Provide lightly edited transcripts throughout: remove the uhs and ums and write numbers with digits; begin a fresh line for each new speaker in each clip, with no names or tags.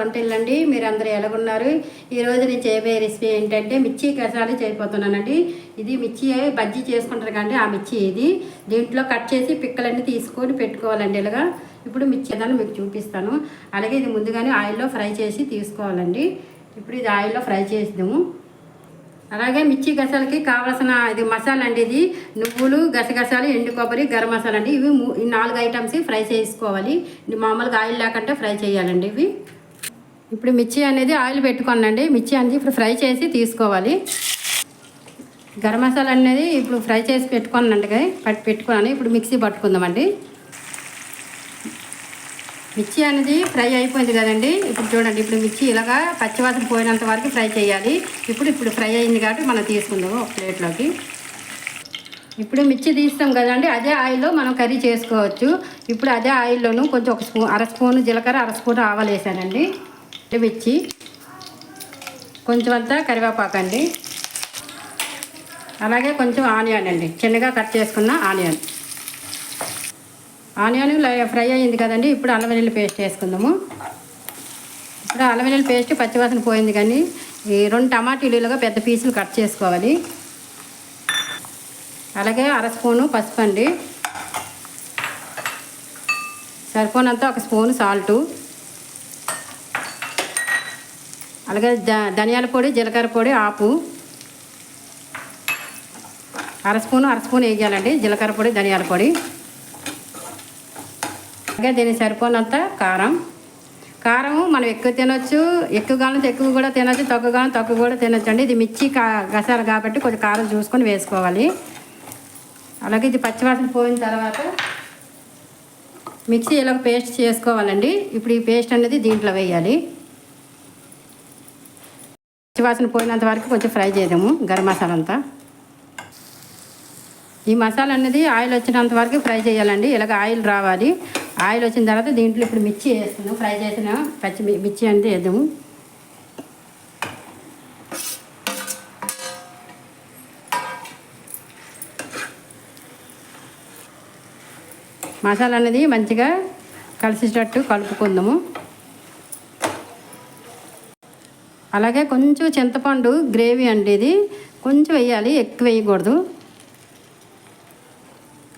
వంటిల్లండి. మీరు అందరూ ఎలాగున్నారు? ఈరోజు నేను చేయబోయే రెసిపీ ఏంటంటే మిర్చి గసాలు చేయబోతున్నానండి. ఇది మిర్చి బజ్జీ చేసుకుంటారు కానీ ఆ మిర్చి ఇది దీంట్లో కట్ చేసి పిక్కలన్నీ తీసుకొని పెట్టుకోవాలండి. ఇలాగా ఇప్పుడు మిర్చి ఏదైనా మీకు చూపిస్తాను. అలాగే ఇది ముందుగానే ఆయిల్లో ఫ్రై చేసి తీసుకోవాలండి. ఇప్పుడు ఇది ఆయిల్లో ఫ్రై చేద్దాము. అలాగే మిర్చి గసాలకి కావాల్సిన ఇది మసాలా అండి. ఇది నువ్వులు, గసగసాలు, ఎండు కొబ్బరి, గరం మసాలా అండి. ఇవి 4 ఐటమ్స్ ఫ్రై చేసుకోవాలి. మామూలుగా ఆయిల్ లేకుండా ఫ్రై చేయాలండి ఇవి. ఇప్పుడు మిర్చి అనేది ఆయిల్ పెట్టుకోనండి. మిర్చి అనేది ఇప్పుడు ఫ్రై చేసి తీసుకోవాలి. గరం మసాలా అనేది ఇప్పుడు ఫ్రై చేసి పెట్టుకోనండి. పెట్టుకున్నాను. ఇప్పుడు మిక్సీ పట్టుకుందామండి. మిర్చి అనేది ఫ్రై అయిపోయింది కదండి. ఇప్పుడు చూడండి, ఇప్పుడు మిర్చి ఇలాగా పచ్చివాసన పోయినంత వరకు ఫ్రై చేయాలి. ఇప్పుడు ఫ్రై అయింది కాబట్టి మనం తీసుకుందాము ఒక ప్లేట్లోకి. ఇప్పుడు మిర్చి తీస్తాం కదండి, అదే ఆయిల్లో మనం కర్రీ చేసుకోవచ్చు. ఇప్పుడు అదే ఆయిల్లోనూ కొంచెం అర స్పూను జీలకర్ర, అర స్పూను ఆవాలు వేసానండి. మిర్చి కొంచెం అంతా కరివేపాకండి. అలాగే కొంచెం ఆనియన్ అండి, చిన్నగా కట్ చేసుకున్న ఆనియన్ ఫ్రై అయ్యింది కదండి. ఇప్పుడు అల్లం వెల్లుల్లి పేస్ట్ వేసుకుందాము. ఇప్పుడు అల్లం వెల్లుల్లి పేస్ట్ పచ్చివాసన పోయింది కానీ ఈ 2 టమాటీలుగా పెద్ద పీసులు కట్ చేసుకోవాలి. అలాగే అర స్పూను పసుపు అండి, సరిపోనంత 1 స్పూను సాల్టు, అలాగే ధనియాల పొడి, జీలకర్ర పొడి ఆపు అర స్పూను వేయాలండి. జీలకర్ర పొడి, ధనియాల పొడి, అలాగే దీనికి సరిపోనంత కారం మనం ఎక్కువ తినొచ్చు, ఎక్కువగానే ఎక్కువ కూడా తినొచ్చు, తక్కువగానే తక్కువ కూడా తినొచ్చు అండి. ఇది మిర్చి గసాలు కాబట్టి కొంచెం కారం చూసుకొని వేసుకోవాలి. అలాగే ఇది పచ్చివాసన పోయిన తర్వాత మిక్సీ ఇలా పేస్ట్ చేసుకోవాలండి. ఇప్పుడు ఈ పేస్ట్ అనేది దీంట్లో వేయాలి. పచ్చివాసన పోయినంత వరకు కొంచెం ఫ్రై చేద్దాము. గరం మసాలా అంతా ఈ మసాలా అనేది ఆయిల్ వచ్చినంత వరకు ఫ్రై చేయాలండి. ఇలాగ ఆయిల్ రావాలి. ఆయిల్ వచ్చిన తర్వాత దీంట్లో ఇప్పుడు మిర్చి వేస్తున్నాం. ఫ్రై చేసిన మిర్చి అనేది వేద్దాము. మసాలా అనేది మంచిగా కలిసేటట్టు కలుపుకుందాము. అలాగే కొంచెం చింతపండు గ్రేవీ అండి, ఇది కొంచెం వేయాలి, ఎక్కువ వేయకూడదు.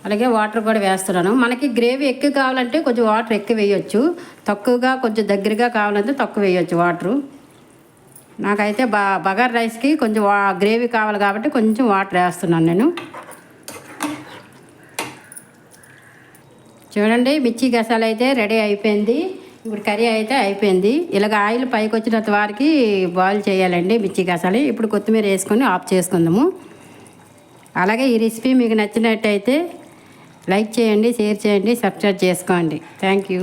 అలాగే వాటర్ కూడా వేస్తున్నాను. మనకి గ్రేవీ ఎక్కువ కావాలంటే కొంచెం వాటర్ ఎక్కువ వేయొచ్చు, తక్కువగా కొంచెం దగ్గరగా కావాలంటే తక్కువ వేయొచ్చు వాటరు. నాకైతే బగార్ రైస్కి కొంచెం గ్రేవీ కావాలి కాబట్టి కొంచెం వాటర్ వేస్తున్నాను నేను. చూడండి, మిర్చి గసాలు అయితే రెడీ అయిపోయింది. ఇప్పుడు కర్రీ అయితే అయిపోయింది. ఇలాగ ఆయిల్ పైకి వచ్చినంత వరకు బాయిల్ చేయాలండి మిర్చి గసాలు. ఇప్పుడు కొత్తిమీర వేసుకొని ఆఫ్ చేసుకుందాము. అలాగే ఈ రెసిపీ మీకు నచ్చినట్టయితే లైక్ చేయండి, షేర్ చేయండి, సబ్స్క్రైబ్ చేసుకోండి. Thank you.